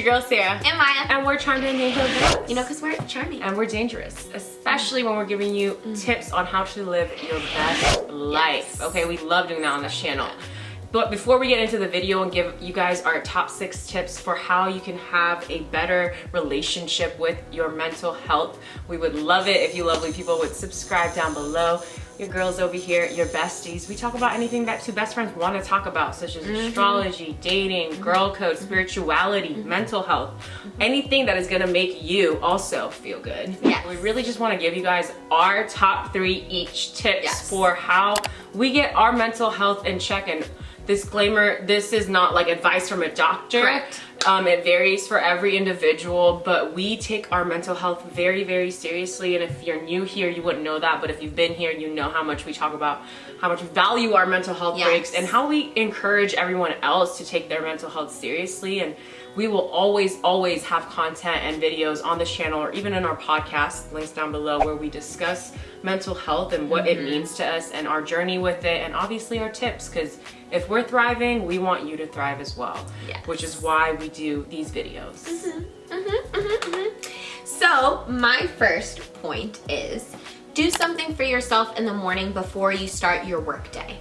your girl Sarah. And Maya. And we're charmed and dangerous. You know, because we're charming. And we're dangerous, especially when we're giving you tips on how to live your best life. Yes. Okay, we love doing that on this channel. But before we get into the video and give you guys our top 6 tips for how you can have a better relationship with your mental health, we would love it if you lovely people would subscribe down below. Your girls over here, your besties, we talk about anything that two best friends want to talk about, such as astrology, dating, girl code, spirituality, mental health, anything that is going to make you also feel good. Yes. We really just want to give you guys our top 3 each tips for how we get our mental health in check. And disclaimer, this is not like advice from a doctor. Correct. It varies for every individual, but we take our mental health very, very seriously. And if you're new here, you wouldn't know that. But if you've been here, you know how much we talk about how much we value our mental health breaks and how we encourage everyone else to take their mental health seriously. And we will always have content and videos on this channel or even in our podcast, links down below, where we discuss mental health and what it means to us and our journey with it, and obviously our tips, because if we're thriving, we want you to thrive as well, which is why we do these videos. So my first point is do something for yourself in the morning before you start your workday.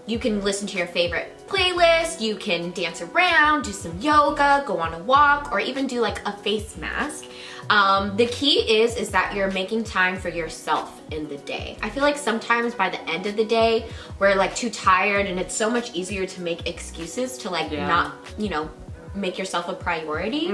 You can listen to your favorite playlist, you can dance around, do some yoga, go on a walk, or even do like a face mask. The key is that you're making time for yourself in the day. I feel like sometimes by the end of the day, we're like too tired, and it's so much easier to make excuses to like not, you know, make yourself a priority.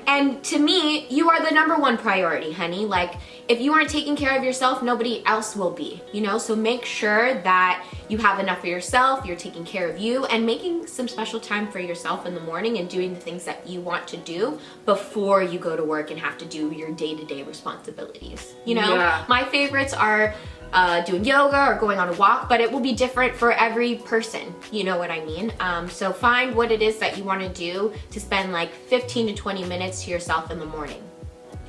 And to me, you are the number 1 priority, honey. Like, if you aren't taking care of yourself, nobody else will be, you know? So make sure that you have enough for yourself, you're taking care of you, and making some special time for yourself in the morning and doing the things that you want to do before you go to work and have to do your day-to-day responsibilities. You know, my favorites are doing yoga or going on a walk, but it will be different for every person, you know what I mean? So find what it is that you want to do to spend like 15 to 20 minutes to yourself in the morning.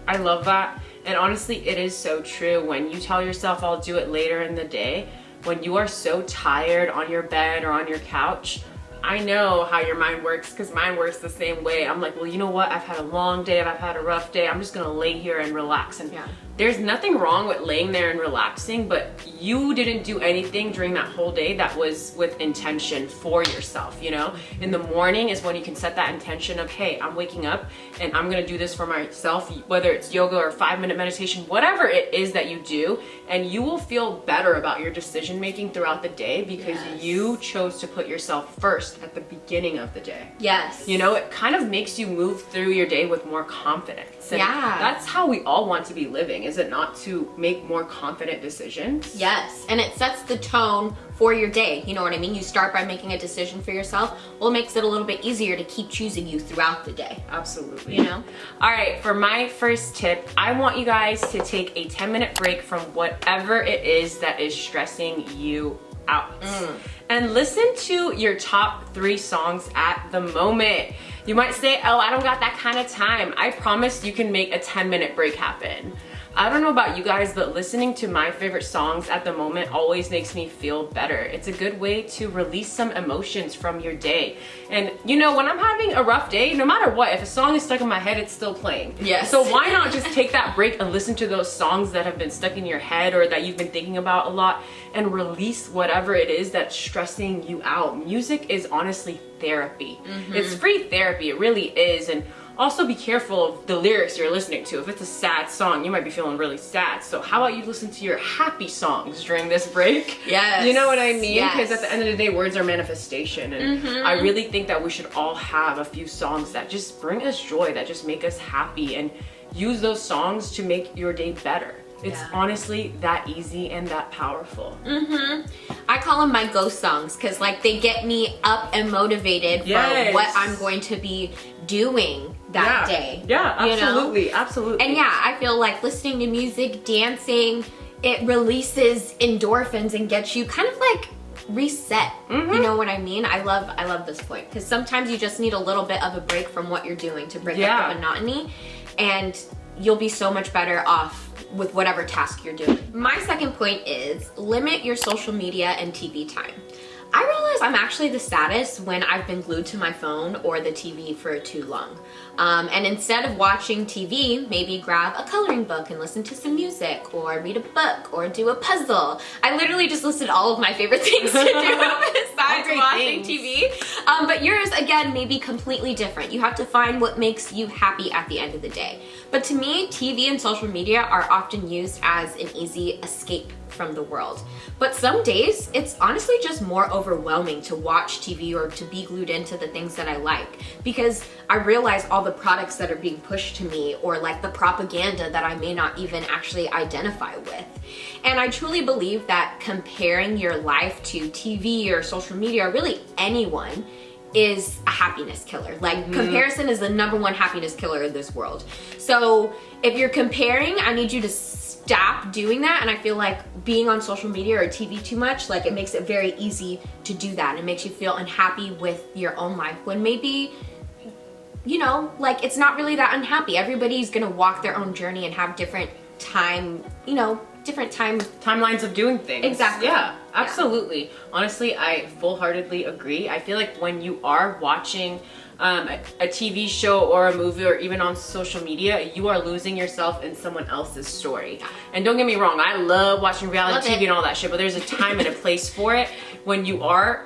I love that. And honestly, it is so true. When you tell yourself, I'll do it later in the day, when you are so tired on your bed or on your couch, I know how your mind works, because mine works the same way. I'm like, well, you know what? I've had a long day. I've had a rough day. I'm just going to lay here and relax. And there's nothing wrong with laying there and relaxing, but you didn't do anything during that whole day that was with intention for yourself, you know? In the morning is when you can set that intention of, hey, I'm waking up and I'm going to do this for myself, whether it's yoga or 5-minute meditation, whatever it is that you do, and you will feel better about your decision making throughout the day because you chose to put yourself first at the beginning of the day. You know, it kind of makes you move through your day with more confidence. And that's how we all want to be living, is it not? To make more confident decisions. And it sets the tone for your day. You know what I mean? You start by making a decision for yourself. Well, it makes it a little bit easier to keep choosing you throughout the day. Absolutely. You know? All right, for my first tip, I want you guys to take a 10-minute break from whatever it is that is stressing you out. And listen to your top 3 songs at the moment. You might say, oh, I don't got that kind of time. I promise you can make a 10-minute break happen. I don't know about you guys, but listening to my favorite songs at the moment always makes me feel better. It's a good way to release some emotions from your day. And you know, when I'm having a rough day, no matter what, if a song is stuck in my head, it's still playing. So why not just take that break and listen to those songs that have been stuck in your head or that you've been thinking about a lot, and release whatever it is that's stressing you out. Music is honestly therapy. It's free therapy, it really is. And also be careful of the lyrics you're listening to. If it's a sad song, you might be feeling really sad. So how about you listen to your happy songs during this break? You know what I mean? Because at the end of the day, words are manifestation. And I really think that we should all have a few songs that just bring us joy, that just make us happy, and use those songs to make your day better. It's honestly that easy and that powerful. I call them my ghost songs, because like they get me up and motivated for what I'm going to be doing that day. Absolutely, absolutely. And I feel like listening to music, dancing, it releases endorphins and gets you kind of like reset. You know what I mean? I love this point, because sometimes you just need a little bit of a break from what you're doing to break up the monotony, and you'll be so much better off with whatever task you're doing. My second point is limit your social media and TV time. I realize I'm actually the saddest when I've been glued to my phone or the TV for too long. And instead of watching TV, maybe grab a coloring book and listen to some music, or read a book, or do a puzzle. I literally just listed all of my favorite things to do besides watching TV. But yours, again, may be completely different. You have to find what makes you happy at the end of the day. But to me, TV and social media are often used as an easy escape from the world. But some days, it's honestly just more overwhelming to watch TV or to be glued into the things that I like, because I realize all the products that are being pushed to me, or like the propaganda that I may not even actually identify with. And I truly believe that comparing your life to TV or social media, or really anyone, is a happiness killer. Like, comparison is the #1 happiness killer in this world. So if you're comparing, I need you to stop doing that. And I feel like being on social media or TV too much, like, it makes it very easy to do that. It makes you feel unhappy with your own life, when maybe, you know, like, it's not really that unhappy. Everybody's gonna walk their own journey and have different time, you know, different timelines of doing things. Exactly. Yeah, absolutely. Honestly, I full-heartedly agree. I feel like when you are watching a TV show or a movie, or even on social media, you are losing yourself in someone else's story. And don't get me wrong, I love watching reality TV and all that shit, but there's a time and a place for it. When you are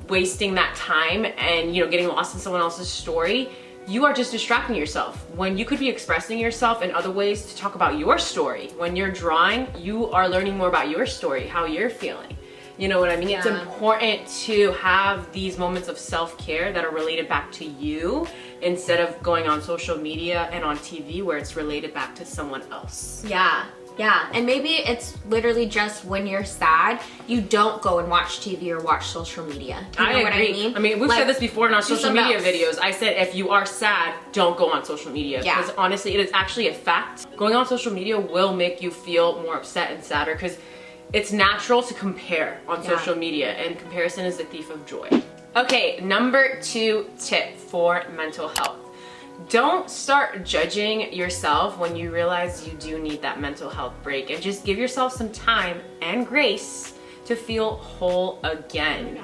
wasting that time and, you know, getting lost in someone else's story, you are just distracting yourself when you could be expressing yourself in other ways to talk about your story. When you're drawing, you are learning more about your story, how you're feeling. You know what I mean? Yeah. It's important to have these moments of self-care that are related back to you, instead of going on social media and on TV where it's related back to someone else. Yeah. Yeah, and maybe it's literally just when you're sad, you don't go and watch TV or watch social media. You know what I mean? I mean, we've said this before in our social media videos. I said, if you are sad, don't go on social media. Yeah. Because honestly, it is actually a fact. Going on social media will make you feel more upset and sadder, because it's natural to compare on social media, and comparison is the thief of joy. Okay, #2 tip for mental health. Don't start judging yourself when you realize you do need that mental health break, and just give yourself some time and grace to feel whole again.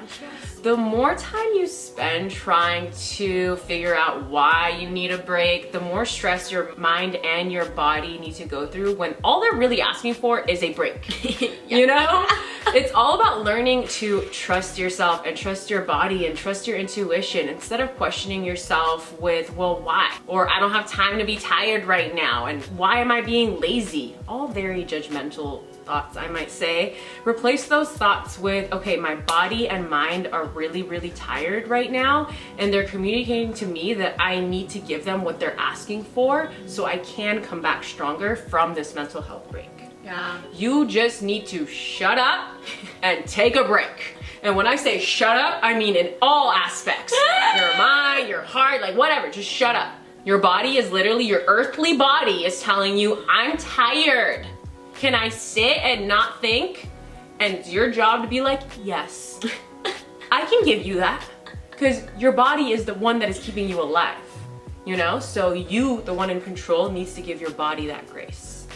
The more time you spend trying to figure out why you need a break, the more stress your mind and your body need to go through, when all they're really asking for is a break. You know? It's all about learning to trust yourself and trust your body and trust your intuition, instead of questioning yourself with, well, why? Or I don't have time to be tired right now, and why am I being lazy? All very judgmental thoughts, I might say. Replace those thoughts with, okay, my body and mind are really, really tired right now, and they're communicating to me that I need to give them what they're asking for, so I can come back stronger from this mental health break. Yeah. You just need to shut up and take a break. And when I say shut up, I mean in all aspects. Your mind, your heart, like whatever, just shut up. Your body is literally, your earthly body is telling you, I'm tired. Can I sit and not think? And it's your job to be like, yes, I can give you that. Because your body is the one that is keeping you alive, you know? So you, the one in control, needs to give your body that grace.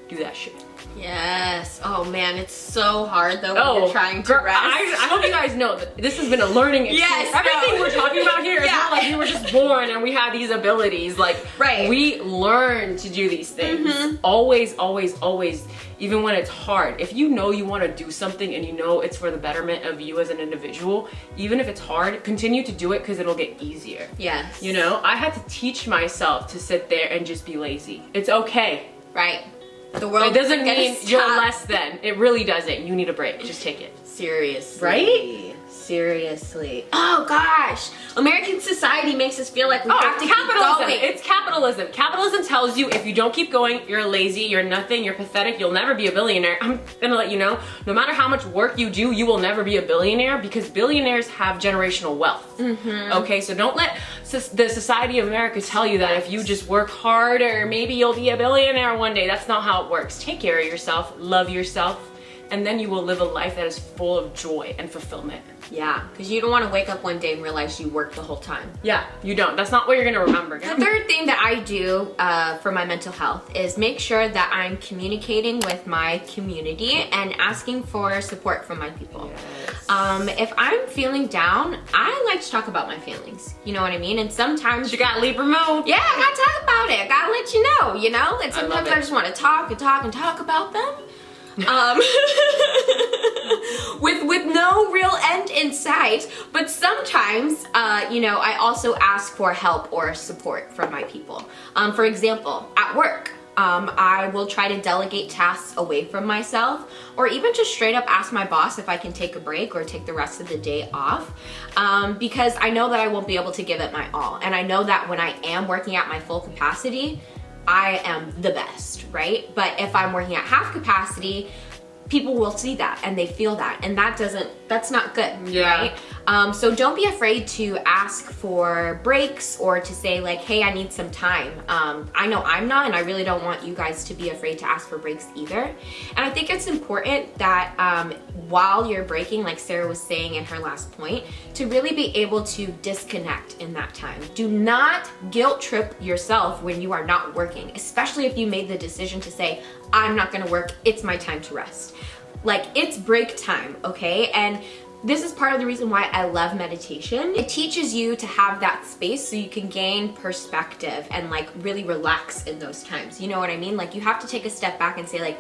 Do that shit. Yes. Oh man, it's so hard though when you're trying to rest. I hope you guys know that this has been a learning experience. Yes, everything we're talking about here is not like we were just born and we have these abilities. Like, we learn to do these things. Always, always, always, even when it's hard. If you know you want to do something and you know it's for the betterment of you as an individual, even if it's hard, continue to do it, because it'll get easier. Yes. You know, I had to teach myself to sit there and just be lazy. It's okay. Right. The world it doesn't mean you're less than. It really doesn't. You need a break. Just take it. Seriously. Right? Seriously. Oh gosh. American society makes us feel like we have to keep going. It's capitalism. Capitalism tells you if you don't keep going, you're lazy, you're nothing, you're pathetic, you'll never be a billionaire. I'm gonna let you know, no matter how much work you do, you will never be a billionaire, because billionaires have generational wealth. Okay, so don't let the society of America tell you that if you just work harder, maybe you'll be a billionaire one day. That's not how it works. Take care of yourself, love yourself, and then you will live a life that is full of joy and fulfillment. Yeah, because you don't want to wake up one day and realize you worked the whole time. Yeah, you don't. That's not what you're gonna remember. The third thing that I do for my mental health is make sure that I'm communicating with my community and asking for support from my people. Yes. If I'm feeling down, I like to talk about my feelings. You know what I mean? And sometimes You got Libra mode. yeah, I gotta talk about it. I gotta let you know, you know? And sometimes it. I just want to talk and talk and talk about them. With no real end in sight, but sometimes, you know, I also ask for help or support from my people. For example, at work, I will try to delegate tasks away from myself, or even just straight up ask my boss if I can take a break or take the rest of the day off, because I know that I won't be able to give it my all. And I know that when I am working at my full capacity, I am the best, right? But if I'm working at half capacity, people will see that and they feel that, and that's not good, Yeah. right? So don't be afraid to ask for breaks or to say like, hey, I need some time. I know I'm not, and I really don't want you guys to be afraid to ask for breaks either. And I think it's important that while you're breaking, like Sarah was saying in her last point, to really be able to disconnect in that time. Do not guilt trip yourself when you are not working, especially if you made the decision to say, I'm not gonna work, it's my time to rest. Like, it's break time, okay? And this is part of the reason why I love meditation. It teaches you to have that space so you can gain perspective and like really relax in those times. You know what I mean? Like, you have to take a step back and say like,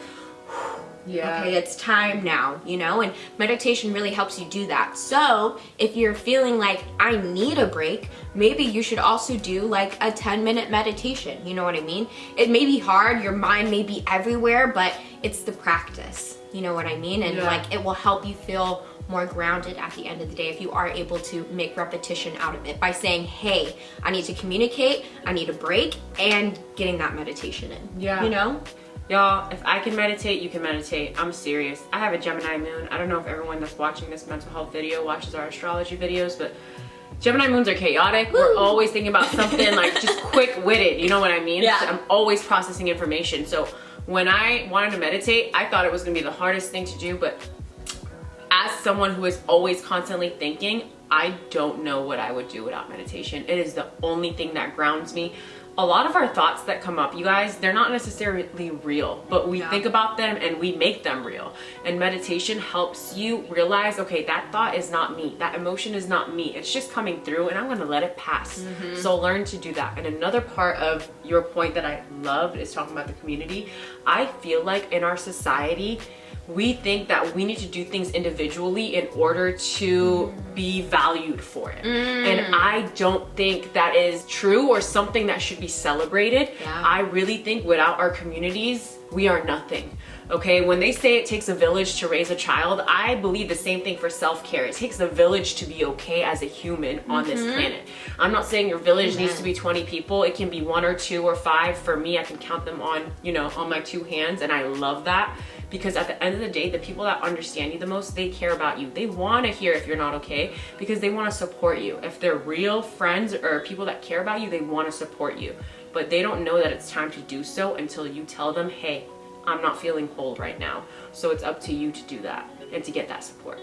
Yeah. okay, it's time now, you know? And meditation really helps you do that. So if you're feeling like I need a break, maybe you should also do like a 10-minute meditation. You know what I mean? It may be hard, your mind may be everywhere, but it's the practice. You know what I mean? And like, it will help you feel more grounded at the end of the day if you are able to make repetition out of it by saying, hey, I need to communicate, I need a break, and getting that meditation in. Yeah. You know? Y'all, if I can meditate, you can meditate. I'm serious. I have a Gemini moon. I don't know if everyone that's watching this mental health video watches our astrology videos, but Gemini moons are chaotic. Woo. We're always thinking about something like just quick-witted, you know what I mean? Yeah. So I'm always processing information. So when I wanted to meditate, I thought it was gonna be the hardest thing to do, but as someone who is always constantly thinking, I don't know what I would do without meditation. It is the only thing that grounds me. A lot of our thoughts that come up, you guys, they're not necessarily real, but we think about them and we make them real. And meditation helps you realize, okay, that thought is not me. That emotion is not me. It's just coming through and I'm gonna let it pass. So learn to do that. And another part of your point that I loved is talking about the community. I feel like in our society, we think that we need to do things individually in order to be valued for it. And I don't think that is true or something that should be celebrated. I really think without our communities, we are nothing. Okay, when they say it takes a village to raise a child, I believe the same thing for self-care. It takes a village to be okay as a human on this planet. I'm not saying your village needs to be 20 people. It can be 1 or 2 or 5. For me, I can count them on, you know, on my 2 hands, and I love that. Because at the end of the day, the people that understand you the most, they care about you. They want to hear if you're not okay because they want to support you. If they're real friends or people that care about you, they want to support you. But they don't know that it's time to do so until you tell them, hey, I'm not feeling whole right now. So it's up to you to do that and to get that support.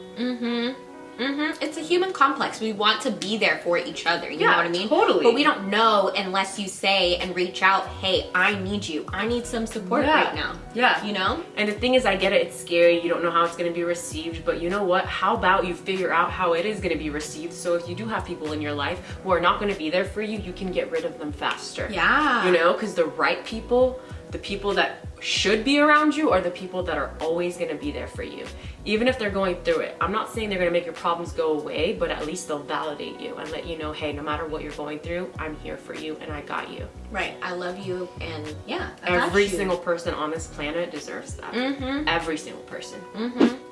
It's a human complex. We want to be there for each other. You know what I mean? Totally. But we don't know unless you say and reach out, hey, I need you. I need some support right now. Yeah. You know? And the thing is, I get it. It's scary. You don't know how it's going to be received. But you know what? How about you figure out how it is going to be received? So if you do have people in your life who are not going to be there for you, you can get rid of them faster. Yeah. You know? Because the right people, the people that should be around you, are the people that are always going to be there for you, even if they're going through it. I'm not saying they're going to make your problems go away, but at least they'll validate you and let you know, hey, no matter what you're going through, I'm here for you and I got you. Right. I love you, and yeah, I got Every you. single person on this planet deserves that. Every single person.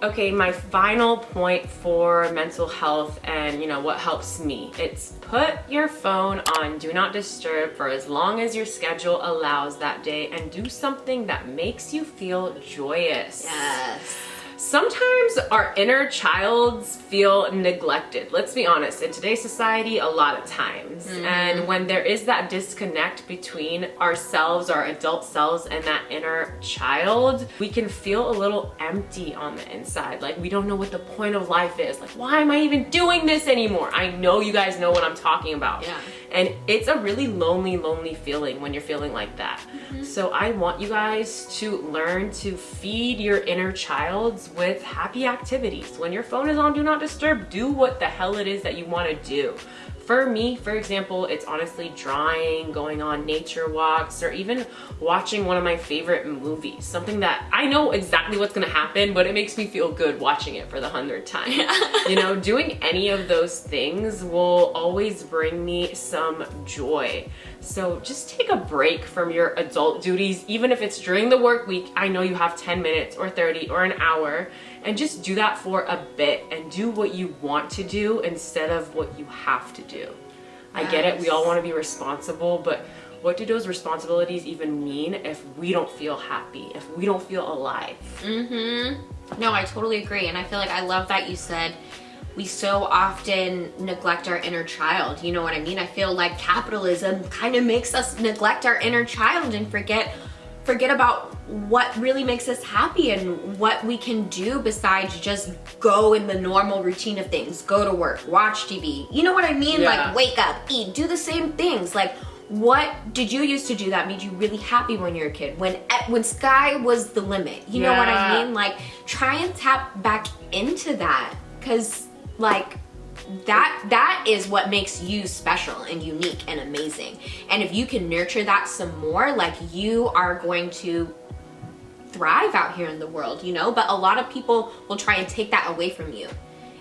Okay, my final point for mental health and, you know, what helps me, it's put your phone on do not disturb for as long as your schedule allows that day, and do something that makes you feel joyous. Yes. Sometimes our inner childs feel neglected. Let's be honest, in today's society, a lot of times. And when there is that disconnect between ourselves, our adult selves, and that inner child, we can feel a little empty on the inside. Like we don't know what the point of life is. Like, why am I even doing this anymore? I know you guys know what I'm talking about. Yeah. And it's a really lonely feeling when you're feeling like that. So I want you guys to learn to feed your inner childs with happy activities. When your phone is on Do Not Disturb, do what the hell it is that you want to do. For me, for example, it's honestly drawing, going on nature walks, or even watching one of my favorite movies. Something that I know exactly what's gonna happen, but it makes me feel good watching it for the 100th time. You know, doing any of those things will always bring me some joy. So just take a break from your adult duties, even if it's during the work week. I know you have 10 minutes or 30 or an hour, and just do that for a bit and do what you want to do instead of what you have to do. I get it, we all want to be responsible, but what do those responsibilities even mean if we don't feel happy, if we don't feel alive? No, I totally agree. And I feel like I love that you said we so often neglect our inner child. You know what I mean? I feel like capitalism kind of makes us neglect our inner child and forget about what really makes us happy and what we can do besides just go in the normal routine of things. Go to work, watch TV. You know what I mean? Yeah. Like wake up, eat, do the same things. Like what did you used to do that made you really happy when you were a kid? When sky was the limit. You know what I mean? Like try and tap back into that, because like that is what makes you special and unique and amazing. And if you can nurture that some more, like you are going to thrive out here in the world, you know? But a lot of people will try and take that away from you.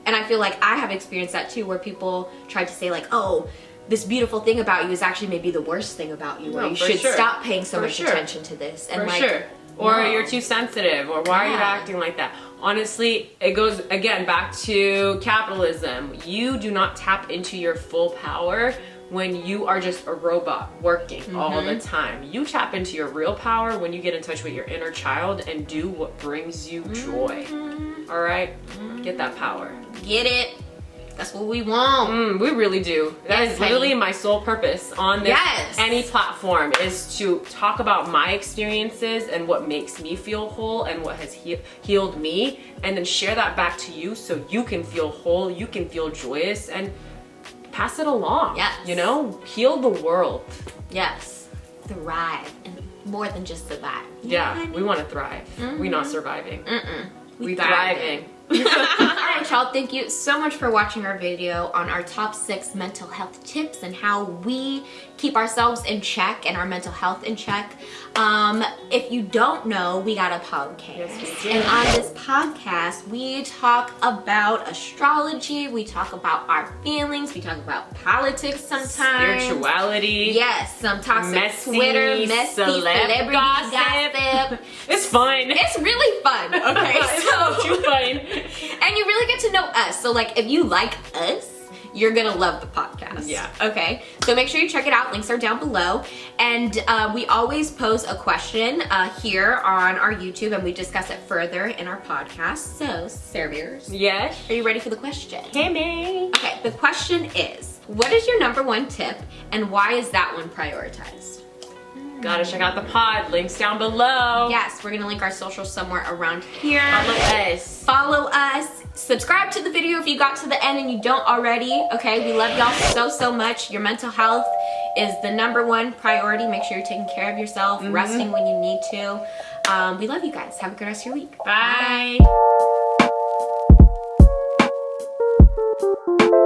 And I feel like I have experienced that too, where people try to say like, oh, this beautiful thing about you is actually maybe the worst thing about you, or you should stop paying so much attention to this. And Or you're too sensitive, or why are you acting like that? Honestly, it goes again back to capitalism. You do not tap into your full power when you are just a robot working all the time. You tap into your real power when you get in touch with your inner child and do what brings you joy. All right? Get that power. Get it? That's what we want. We really do. That is literally my sole purpose on this any platform, is to talk about my experiences and what makes me feel whole and what has healed me, and then share that back to you so you can feel whole, you can feel joyous, and pass it along. You know, heal the world. Yes, thrive, and more than just survive. We want to thrive. We're not surviving. We thriving. All right, y'all, thank you so much for watching our video on our top 6 mental health tips and how we keep ourselves in check and our mental health in check. If you don't know, we got a podcast. Yes, we do. And on this podcast, we talk about astrology, we talk about our feelings, we talk about politics sometimes. Spirituality. Yes, some toxic messy, Twitter, messy celebrity gossip. It's fun. It's really fun, okay? It's too fun. And you really get to know us. So like if you like us, you're gonna love the podcast. Yeah. Okay. So make sure you check it out. Links are down below. And we always pose a question here on our YouTube, and we discuss it further in our podcast. So, Sarahbeers. Yes. Are you ready for the question? Hey, me. Okay, the question is, what is your #1 tip and why is that one prioritized? Gotta check out the pod. Links down below. Yes, we're gonna link our socials somewhere around here. Follow us. Subscribe to the video if you got to the end and you don't already. Okay, we love y'all so much. Your mental health is the #1 priority. Make sure you're taking care of yourself, resting when you need to. We love you guys. Have a good rest of your week. Bye. Bye.